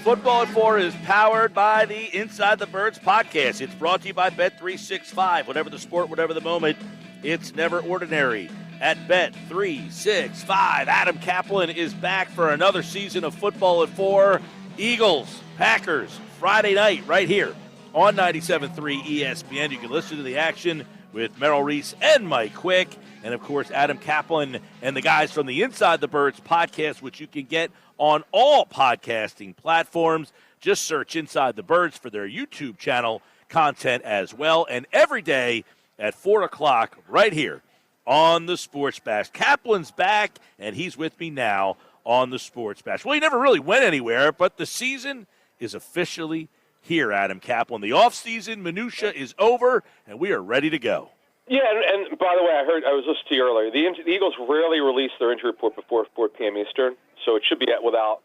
Football at 4 is powered by the Inside the Birds podcast. It's brought to you by Bet365. Whatever the sport, whatever the moment, it's never ordinary. At Bet365, Adam Caplan is back for another season of Football at 4. Eagles, Packers, Friday night right here on 97.3 ESPN. You can listen to the action with Merrill Reese and Mike Quick. And, of course, Adam Caplan and the guys from the Inside the Birds podcast, which you can get on all podcasting platforms. Just search Inside the Birds for their YouTube channel content as well. And every day at 4 o'clock right here on the Sports Bash. Kaplan's back, and he's with me now on the Sports Bash. Well, he never really went anywhere, but the season is officially here, Adam Caplan. The offseason minutia is over, and we are ready to go. Yeah, and by the way, I was listening to you earlier. The Eagles rarely release their injury report before 4 p.m. Eastern, so it should be about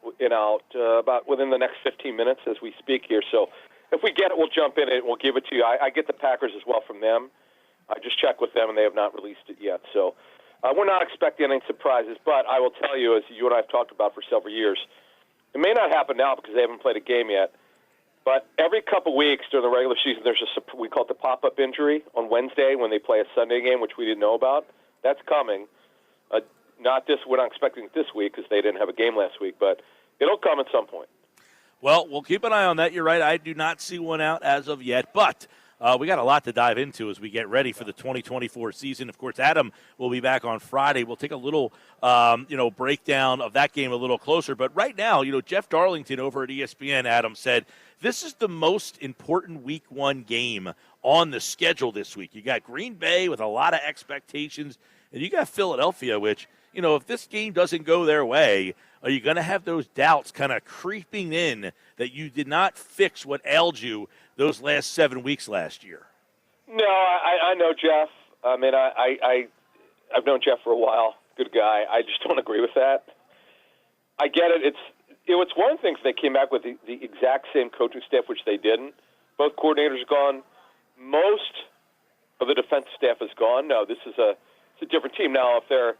within the next 15 minutes as we speak here. So if we get it, we'll jump in and we'll give it to you. I get the Packers as well from them. I just checked with them, and they have not released it yet. So we're not expecting any surprises, but I will tell you, as you and I have talked about for several years, it may not happen now because they haven't played a game yet. But every couple weeks during the regular season, there's we call it the pop-up injury on Wednesday when they play a Sunday game, which we didn't know about. That's coming. We're not expecting it this week because they didn't have a game last week, but it'll come at some point. Well, we'll keep an eye on that. You're right. I do not see one out as of yet, but we got a lot to dive into as we get ready for the 2024 season. Of course, Adam will be back on Friday. We'll take a little, breakdown of that game a little closer. But right now, Jeff Darlington over at ESPN, Adam, said this is the most important Week 1 game on the schedule this week. You got Green Bay with a lot of expectations, and you got Philadelphia, which, if this game doesn't go their way, are you going to have those doubts kind of creeping in that you did not fix what ailed you those last 7 weeks last year? No, I know Jeff. I mean, I've known Jeff for a while. Good guy. I just don't agree with that. I get it. It's one thing if they came back with the exact same coaching staff, which they didn't. Both coordinators are gone. Most of the defensive staff is gone. No, it's a different team. Now, if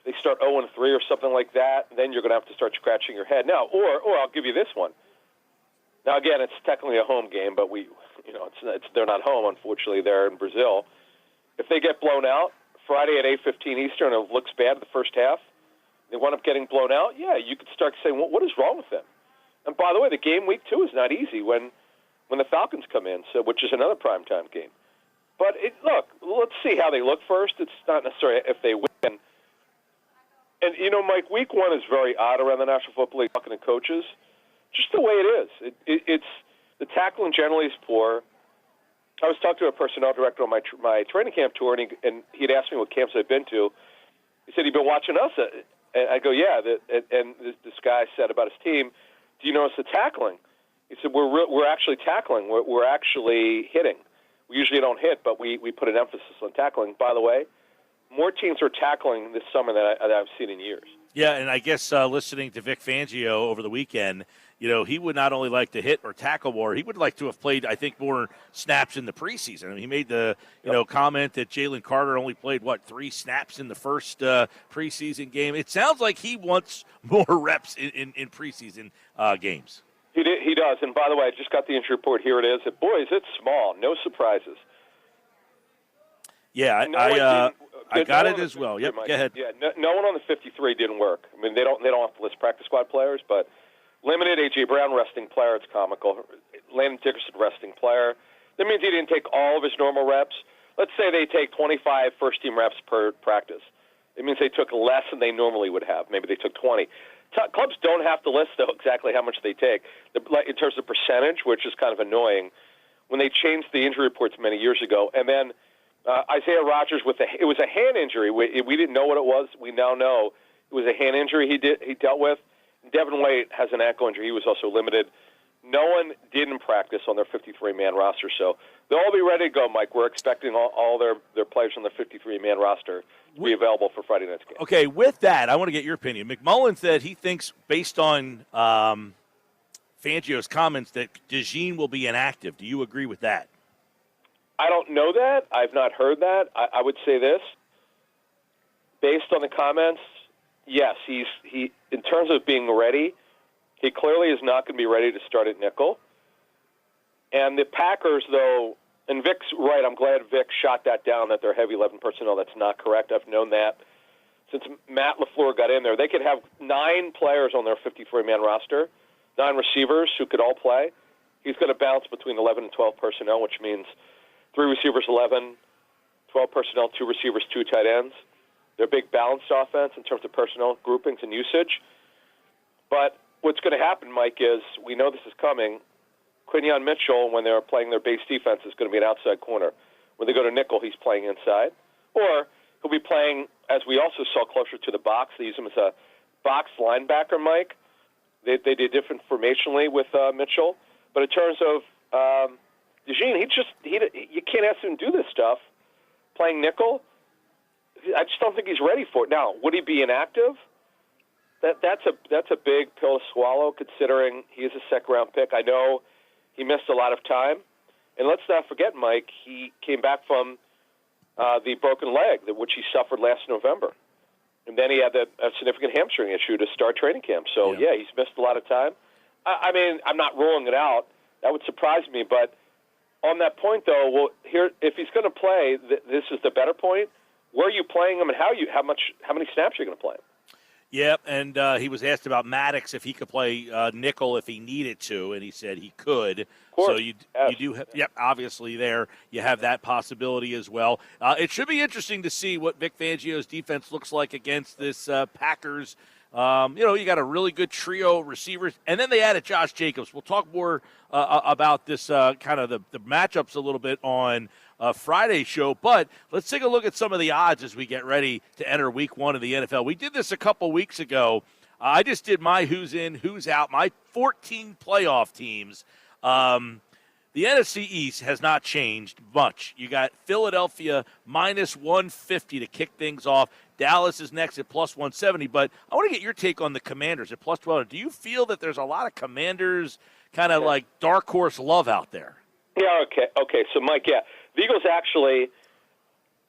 they start 0-3 or something like that, then you're going to have to start scratching your head. Now, or I'll give you this one. Now, again, it's technically a home game, but they're not home, unfortunately. They're in Brazil. If they get blown out Friday at 8:15 Eastern and it looks bad the first half, they wind up getting blown out, yeah, you could start saying, well, what is wrong with them? And by the way, the game week 2 is not easy when the Falcons come in, which is another primetime game. But look, let's see how they look first. It's not necessarily if they win. And, Mike, week 1 is very odd around the National Football League, talking to coaches. Just the way it is. It's the tackling generally is poor. I was talking to a personnel director on my training camp tour, and he'd asked me what camps I'd been to. He said he'd been watching us. And I go, yeah. And this guy said about his team, do you notice the tackling? He said, we're actually tackling. We're actually hitting. We usually don't hit, but we put an emphasis on tackling. By the way, more teams are tackling this summer than I've seen in years. Yeah, and I guess listening to Vic Fangio over the weekend, he would not only like to hit or tackle more, he would like to have played, I think, more snaps in the preseason. I mean, he made the comment that Jalen Carter only played, 3 snaps in the first preseason game. It sounds like he wants more reps in preseason games. He does. And by the way, I just got the injury report. Here it is. Boys, it's small. No surprises. Yeah, I got it as well. Yep, go ahead. Yeah, no one on the 53 didn't work. I mean, they don't have to list practice squad players, but limited A.J. Brown resting player. It's comical. Landon Dickerson resting player. That means he didn't take all of his normal reps. Let's say they take 25 first-team reps per practice. It means they took less than they normally would have. Maybe they took 20. Clubs don't have to list, though, exactly how much they take. In terms of percentage, which is kind of annoying, when they changed the injury reports many years ago, and then Isaiah Rodgers it was a hand injury. We didn't know what it was. We now know it was a hand injury he dealt with. Devin White has an ankle injury. He was also limited. No one didn't practice on their 53-man roster, so they'll all be ready to go, Mike. We're expecting all their players on the 53-man roster to be available for Friday night's game. Okay, with that, I want to get your opinion. McMullen said he thinks, based on Fangio's comments, that DeJean will be inactive. Do you agree with that? I don't know that. I've not heard that. I would say this. Based on the comments, yes, he in terms of being ready, He clearly is not going to be ready to start at nickel. And the Packers, though, and Vic's right, I'm glad Vic shot that down, that they're heavy 11 personnel. That's not correct. I've known that since Matt LaFleur got in there. They could have 9 players on their 53-man roster, 9 receivers who could all play. He's going to bounce between 11 and 12 personnel, which means 3 receivers, 11, 12 personnel, 2 receivers, 2 tight ends. They're a big balanced offense in terms of personnel groupings and usage. But what's going to happen, Mike, is we know this is coming. Quinyon Mitchell, when they're playing their base defense, is going to be an outside corner. When they go to nickel, he's playing inside. Or he'll be playing, as we also saw, closer to the box. They use him as a box linebacker, Mike. They did different formationally with Mitchell. But in terms of Eugene, you can't ask him to do this stuff. Playing nickel, I just don't think he's ready for it. Now, would he be inactive? That's a big pill to swallow, considering he is a second-round pick. I know he missed a lot of time. And let's not forget, Mike, he came back from the broken leg, which he suffered last November. And then he had a significant hamstring issue to start training camp. So, yeah, he's missed a lot of time. I mean, I'm not ruling it out. That would surprise me. But on that point, though, well, here, if he's going to play, this is the better point. Where are you playing him, and how many snaps are you going to play him? Yep, and he was asked about Maddox if he could play nickel if he needed to, and he said he could. Of course. So you do have, obviously there you have that possibility as well. It should be interesting to see what Vic Fangio's defense looks like against this Packers. You got a really good trio of receivers, and then they added Josh Jacobs. We'll talk more about this kind of the matchups a little bit on Friday's show, but let's take a look at some of the odds as we get ready to enter Week 1 of the NFL. We did this a couple weeks ago. I just did my who's in, who's out, my 14 playoff teams. The NFC East has not changed much. You got Philadelphia minus 150 to kick things off. Dallas is next at plus 170, but I want to get your take on the Commanders at plus 12. Do you feel that there's a lot of Commanders kind of like dark horse love out there? Yeah, okay. So, Mike, the Eagles actually,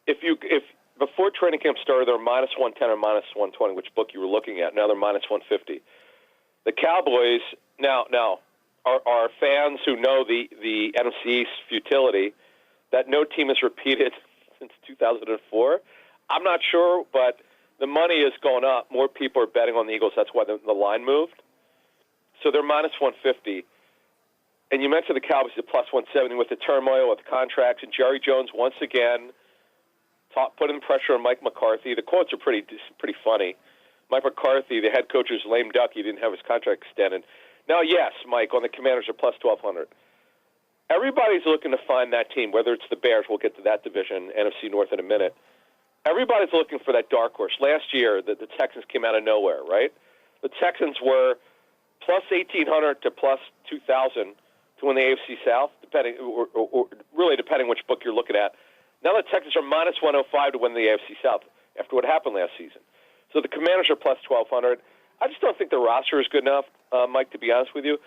if before training camp started, they're minus 110 or minus 120, which book you were looking at. Now they're minus 150. The Cowboys now are fans who know the NFC East futility that no team has repeated since 2004. I'm not sure, but the money is going up. More people are betting on the Eagles. That's why the line moved. So they're minus 150. And you mentioned the Cowboys at plus 170 with the turmoil, with the contracts, and Jerry Jones once again putting pressure on Mike McCarthy. The quotes are pretty funny. Mike McCarthy, the head coach, is lame duck. He didn't have his contract extended. Now, yes, Mike, on the Commanders are plus 1,200. Everybody's looking to find that team, whether it's the Bears. We'll get to that division, NFC North, in a minute. Everybody's looking for that dark horse. Last year, the Texans came out of nowhere, right? The Texans were plus 1,800 to plus 2,000 to win the AFC South, depending which book you're looking at. Now the Texans are minus 105 to win the AFC South after what happened last season. So the Commanders are plus 1,200. I just don't think the roster is good enough, Mike, to be honest with you.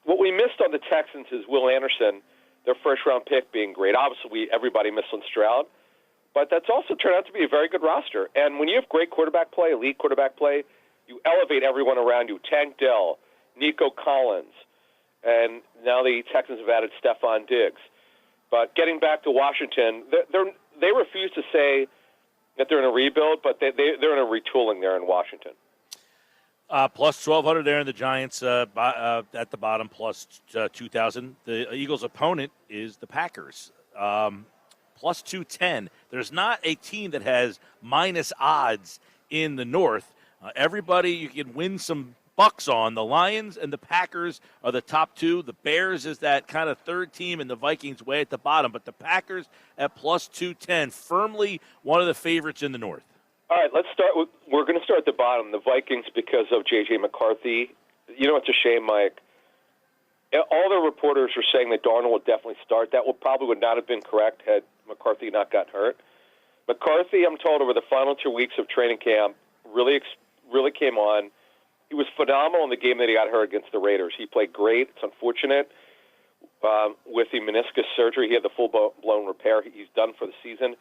What we missed on the Texans is Will Anderson, their first-round pick, being great. Obviously, everybody missed on Stroud. But that's also turned out to be a very good roster. And when you have great quarterback play, elite quarterback play, you elevate everyone around you. Tank Dell, Nico Collins, and now the Texans have added Stephon Diggs. But getting back to Washington, they refuse to say that they're in a rebuild, but they're in a retooling there in Washington. Plus 1,200 there in the Giants at the bottom, plus 2,000. The Eagles' opponent is the Packers. Plus 210. There's not a team that has minus odds in the North. Everybody you can win some bucks on. The Lions and the Packers are the top two. The Bears is that kind of third team, and the Vikings way at the bottom. But the Packers at plus 210, firmly one of the favorites in the North. All right, we're going to start at the bottom, the Vikings, because of J.J. McCarthy. You know, it's a shame, Mike. All the reporters are saying that Darnold would definitely start. That would not have been correct had McCarthy not gotten hurt. McCarthy, I'm told, over the final 2 weeks of training camp, really came on. He was phenomenal in the game that he got hurt against the Raiders. He played great. It's unfortunate. With the meniscus surgery, he had the full-blown repair. He's done for the season.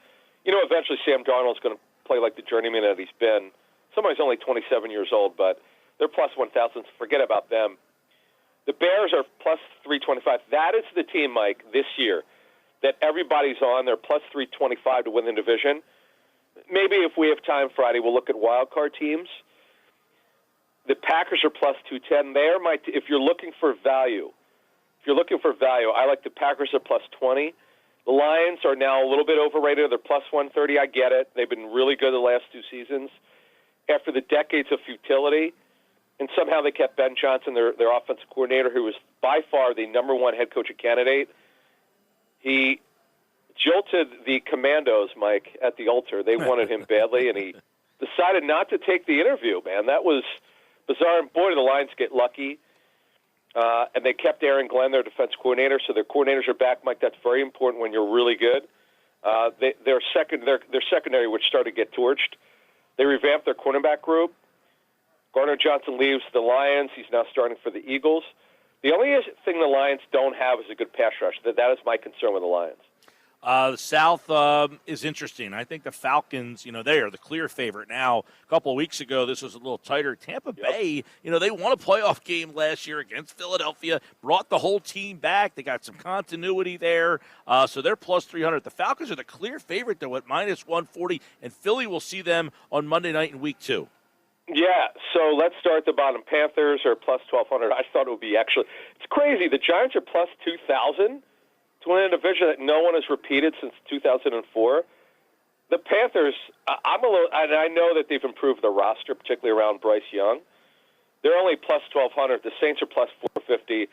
You know, eventually Sam Darnold's going to play like the journeyman that he's been. Somebody's only 27 years old, but they're plus 1,000. Forget about them. The Bears are plus 325. That is the team, Mike, this year that everybody's on. They're plus 325 to win the division. Maybe if we have time Friday, we'll look at wild card teams. The Packers are plus 210. If you're looking for value, I like the Packers at plus 20. The Lions are now a little bit overrated. They're plus 130. I get it. They've been really good the last 2 seasons. After the decades of futility, and somehow they kept Ben Johnson, their offensive coordinator, who was by far the number 1 head coach candidate. He jolted the Commandos, Mike, at the altar. They wanted him badly, and he decided not to take the interview, man. That was bizarre. And boy, did the Lions get lucky. And they kept Aaron Glenn, their defense coordinator, so their coordinators are back, Mike. That's very important when you're really good. Their secondary, which started to get torched, they revamped their cornerback group. Gardner Johnson leaves the Lions. He's now starting for the Eagles. The only thing the Lions don't have is a good pass rush. That is my concern with the Lions. The South is interesting. I think the Falcons, they are the clear favorite now. A couple of weeks ago, this was a little tighter. Tampa Bay, they won a playoff game last year against Philadelphia, brought the whole team back. They got some continuity there, so they're plus 300. The Falcons are the clear favorite, though, at minus 140, and Philly will see them on Monday night in week 2. Yeah, so let's start at the bottom. Panthers are plus 1,200. I thought it would be it's crazy. The Giants are plus 2,000. To win a division that no one has repeated since 2004. The Panthers, and I know that they've improved their roster, particularly around Bryce Young. They're only plus 1,200. The Saints are plus 450.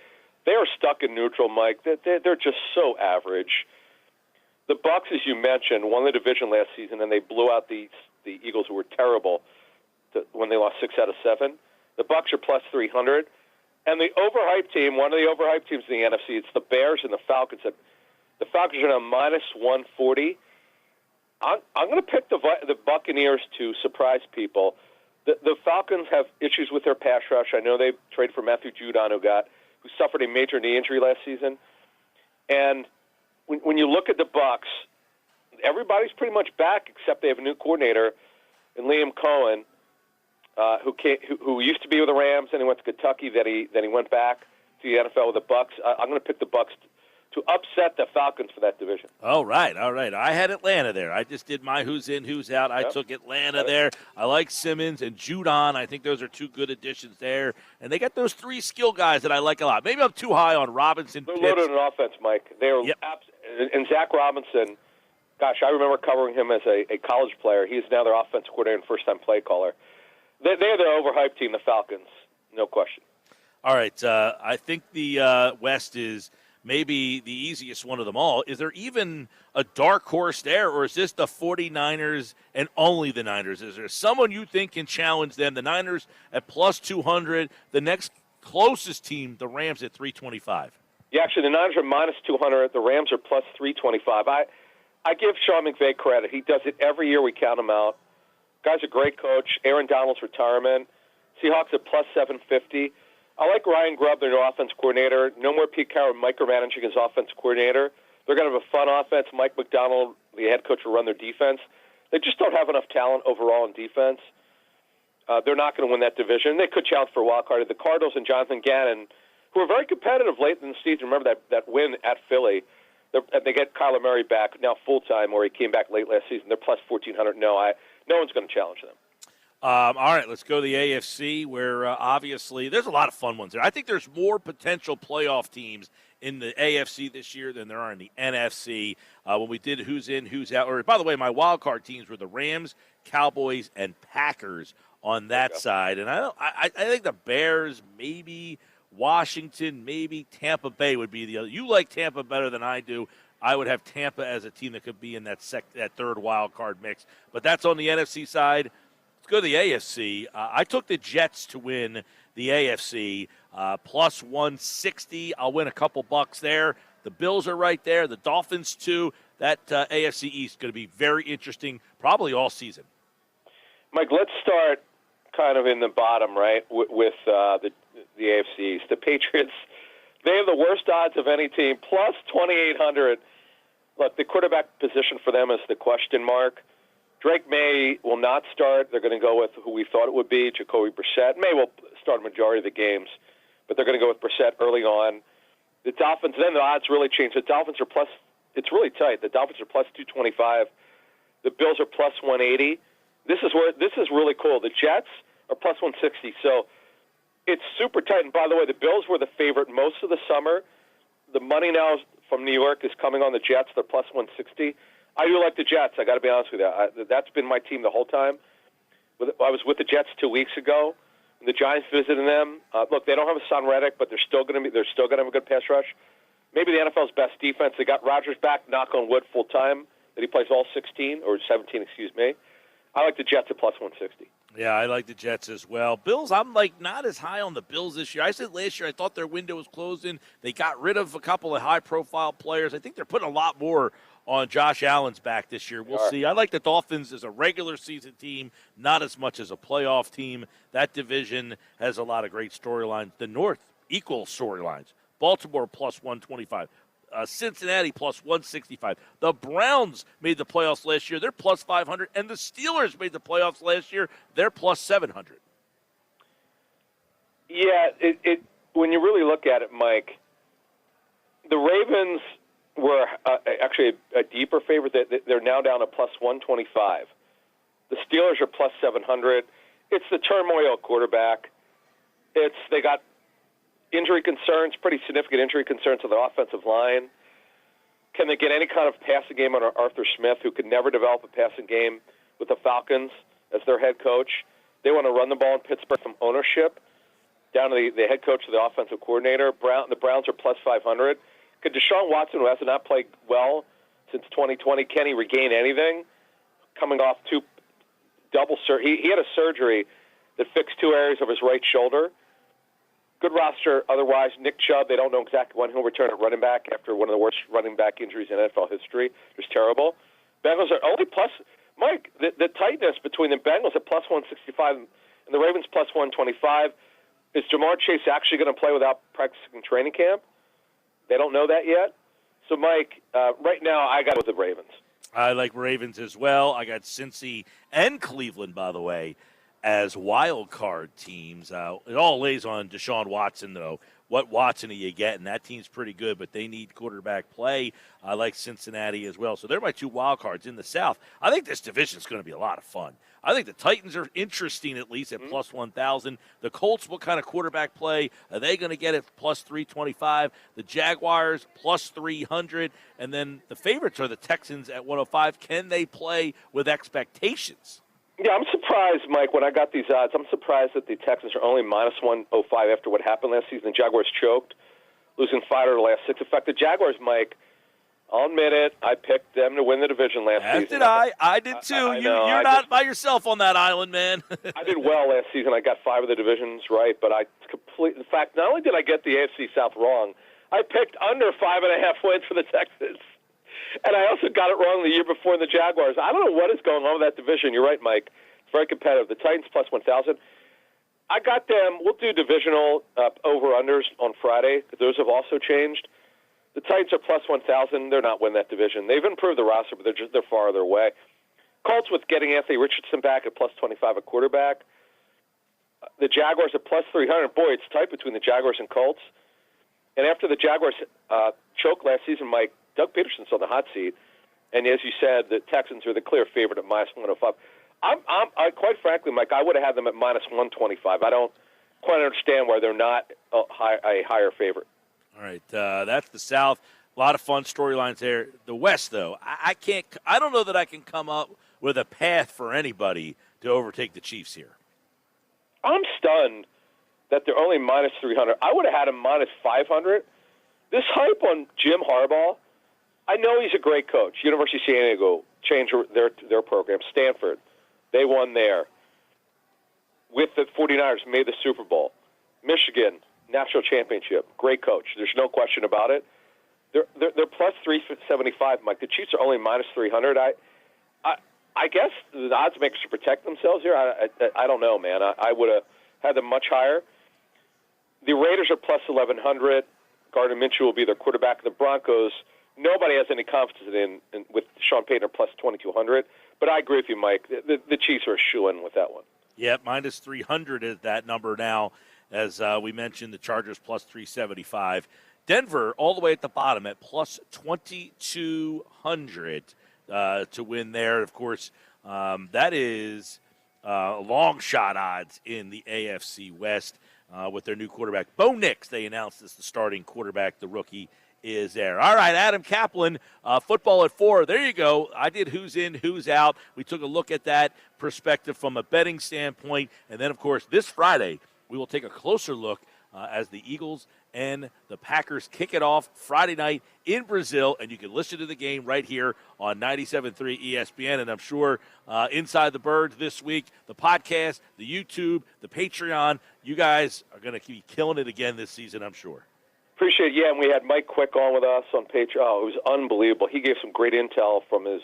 They are stuck in neutral, Mike. They're just so average. The Bucs, as you mentioned, won the division last season, and they blew out the Eagles, who were terrible when they lost 6 out of 7. The Bucs are plus 300. And the overhyped team, one of the overhyped teams in the NFC, it's the Bears and the Falcons. The Falcons are now minus 140. I'm going to pick the Buccaneers to surprise people. The Falcons have issues with their pass rush. I know they traded for Matthew Judon, who suffered a major knee injury last season. And when you look at the Bucs, everybody's pretty much back except they have a new coordinator in Liam Cohen. Who used to be with the Rams, and he went to Kentucky. Then he went back to the NFL with the Bucs. I'm going to pick the Bucs to upset the Falcons for that division. All right. I had Atlanta there. I just did my who's in, who's out. I took Atlanta there. I like Simmons and Judon. I think those are 2 good additions there. And they got those 3 skill guys that I like a lot. Maybe I'm too high on Robinson. They're loaded on offense, Mike. And Zach Robinson. Gosh, I remember covering him as a college player. He's now their offensive coordinator and first-time play caller. They're the overhyped team, the Falcons, no question. All right, I think the West is maybe the easiest one of them all. Is there even a dark horse there, or is this the 49ers and only the Niners? Is there someone you think can challenge them? The Niners at plus 200, the next closest team, the Rams at 325. Yeah, actually, the Niners are minus 200. The Rams are plus 325. I give Sean McVay credit. He does it every year. We count him out. Guy's a great coach. Aaron Donald's retirement. Seahawks at plus 750. I like Ryan Grubb, their new offense coordinator. No more Pete Carroll micromanaging his offense coordinator. They're going to have a fun offense. Mike McDonald, the head coach, will run their defense. They just don't have enough talent overall in defense. They're not going to win that division. They could challenge for a wild card. The Cardinals and Jonathan Gannon, who are very competitive late in the season. Remember that win at Philly. They get Kyler Murray back now full-time, or he came back late last season. They're plus 1,400. No one's going to challenge them. All right, let's go to the AFC, where obviously there's a lot of fun ones there. I think there's more potential playoff teams in the AFC this year than there are in the NFC. When we did who's in, who's out. Or, by the way, my wild card teams were the Rams, Cowboys, and Packers on that side. And I think the Bears, maybe Washington, maybe Tampa Bay would be the other. You like Tampa better than I do. I would have Tampa as a team that could be in that third wild card mix. But that's on the NFC side. Let's go to the AFC. I took the Jets to win the AFC, plus 160. I'll win a couple bucks there. The Bills are right there. The Dolphins, too. That AFC East is going to be very interesting, probably all season. Mike, let's start kind of in the bottom, right, with the AFC East. The Patriots, they have the worst odds of any team, plus 2,800. Look, the quarterback position for them is the question mark. Drake May will not start. They're going to go with who we thought it would be, Jacoby Brissett. May will start a majority of the games. but they're going to go with Brissett early on. The Dolphins, then the odds really change. The Dolphins are plus, it's really tight. The Dolphins are plus 225. The Bills are plus 180. This is really cool. The Jets are plus 160. So it's super tight. And by the way, the Bills were the favorite most of the summer. The money now from New York is coming on the Jets. They're plus 160. I do like the Jets. I got to be honest with you. That's been my team the whole time. I was with the Jets 2 weeks ago. The Giants visiting them. Look, they don't have a Son Reddick, but they're still going to have a good pass rush. Maybe the NFL's best defense. They got Rodgers back, knock on wood, full time. That he plays all 16 or 17, excuse me. I like the Jets at plus 160. Yeah, I like the Jets as well. Bills, I'm not as high on the Bills this year. I said last year I thought their window was closing. They got rid of a couple of high-profile players. I think they're putting a lot more on Josh Allen's back this year. We'll see. I like the Dolphins as a regular season team, not as much as a playoff team. That division has a lot of great storylines. The North, equal storylines. Baltimore plus 125. Cincinnati plus 165. The Browns made the playoffs last year. They're plus 500. And the Steelers made the playoffs last year. They're plus 700. Yeah, when you really look at it, Mike, the Ravens were actually a deeper favorite. They're now down to plus 125. The Steelers are plus 700. It's the turmoil at quarterback. They got injury concerns, pretty significant injury concerns on the offensive line. Can they get any kind of passing game under Arthur Smith, who could never develop a passing game with the Falcons as their head coach? They want to run the ball in Pittsburgh from ownership down to the head coach to the offensive coordinator. The Browns are plus 500. Could Deshaun Watson, who has not played well since 2020, can he regain anything? Coming off two double surgery. He had a surgery that fixed two areas of his right shoulder. Good roster otherwise. Nick Chubb, they don't know exactly when he'll return at running back after one of the worst running back injuries in NFL history. Just terrible. Bengals are only plus. Mike, the tightness between the Bengals at plus 165 and the Ravens plus 125. Is Jamar Chase actually going to play without practicing training camp? They don't know that yet. So, Mike, right now I got with the Ravens. I like Ravens as well. I got Cincy and Cleveland, by the way, as wild card teams. It all lays on Deshaun Watson, though. What Watson are you getting? That team's pretty good, but they need quarterback play. I like Cincinnati as well. So they're my two wild cards in the South. I think this division is going to be a lot of fun. I think the Titans are interesting, at least at plus 1,000. The Colts, what kind of quarterback play are they going to get at plus 325? The Jaguars, plus 300. And then the favorites are the Texans at 105. Can they play with expectations? Yeah, I'm surprised, Mike, when I got these odds. I'm surprised that the Texans are only minus 105 after what happened last season. The Jaguars choked, losing 5 of the last 6. In fact, the Jaguars, Mike, I'll admit it, I picked them to win the division last season. As did I. I did too. You're not by yourself on that island, man. I did well last season. I got 5 of the divisions right, but in fact, not only did I get the AFC South wrong, I picked under 5.5 wins for the Texans. And I also got it wrong the year before in the Jaguars. I don't know what is going on with that division. You're right, Mike. It's very competitive. The Titans plus 1,000. I got them. We'll do divisional over-unders on Friday. Those have also changed. The Titans are plus 1,000. They're not winning that division. They've improved the roster, but they're farther away. Colts with getting Anthony Richardson back at plus 25 at quarterback. The Jaguars at plus 300. Boy, it's tight between the Jaguars and Colts. And after the Jaguars choked last season, Mike, Doug Peterson's on the hot seat, and as you said, the Texans are the clear favorite at minus 105. I quite frankly, Mike, I would have had them at minus 125. I don't quite understand why they're not a higher favorite. All right, that's the South. A lot of fun storylines there. The West, though, I don't know that I can come up with a path for anybody to overtake the Chiefs here. I'm stunned that they're only minus 300. I would have had them minus 500. This hype on Jim Harbaugh. I know he's a great coach. University of San Diego changed their program. Stanford, they won there. With the 49ers, made the Super Bowl. Michigan, national championship. Great coach. There's no question about it. They're plus 375, Mike. The Chiefs are only minus 300. I guess the odds makers should protect themselves here. I don't know, man. I would have had them much higher. The Raiders are plus 1,100. Gardner Minshew will be their quarterback. The Broncos, nobody has any confidence in with Sean Payton plus 2,200. But I agree with you, Mike. The Chiefs are a shoo-in with that one. Yeah, minus 300 is that number now. As we mentioned, the Chargers plus 375. Denver all the way at the bottom at plus 2,200 to win there. Of course, that is long shot odds in the AFC West with their new quarterback. Bo Nix, they announced as the starting quarterback. The rookie is there. All right, Adam Caplan, football at 4. There you go. I did who's in, who's out. We took a look at that perspective from a betting standpoint. And then, of course, this Friday, we will take a closer look as the Eagles and the Packers kick it off Friday night in Brazil. And you can listen to the game right here on 97.3 ESPN. And I'm sure Inside the Birds this week, the podcast, the YouTube, the Patreon, you guys are going to keep killing it again this season, I'm sure. Appreciate it. Yeah, and we had Mike Quick on with us on Patreon. Oh, it was unbelievable. He gave some great intel from his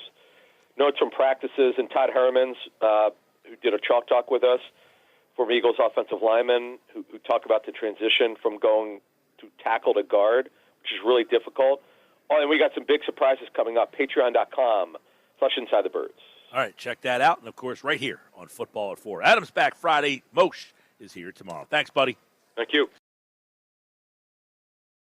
notes from practices, and Todd Hermans, who did a chalk talk with us, former Eagles offensive lineman, who talked about the transition from going to tackle to guard, which is really difficult. Oh, and we got some big surprises coming up. Patreon.com/Inside the Birds. All right, check that out. And, of course, right here on Football at 4. Adam's back Friday. Moshe is here tomorrow. Thanks, buddy. Thank you.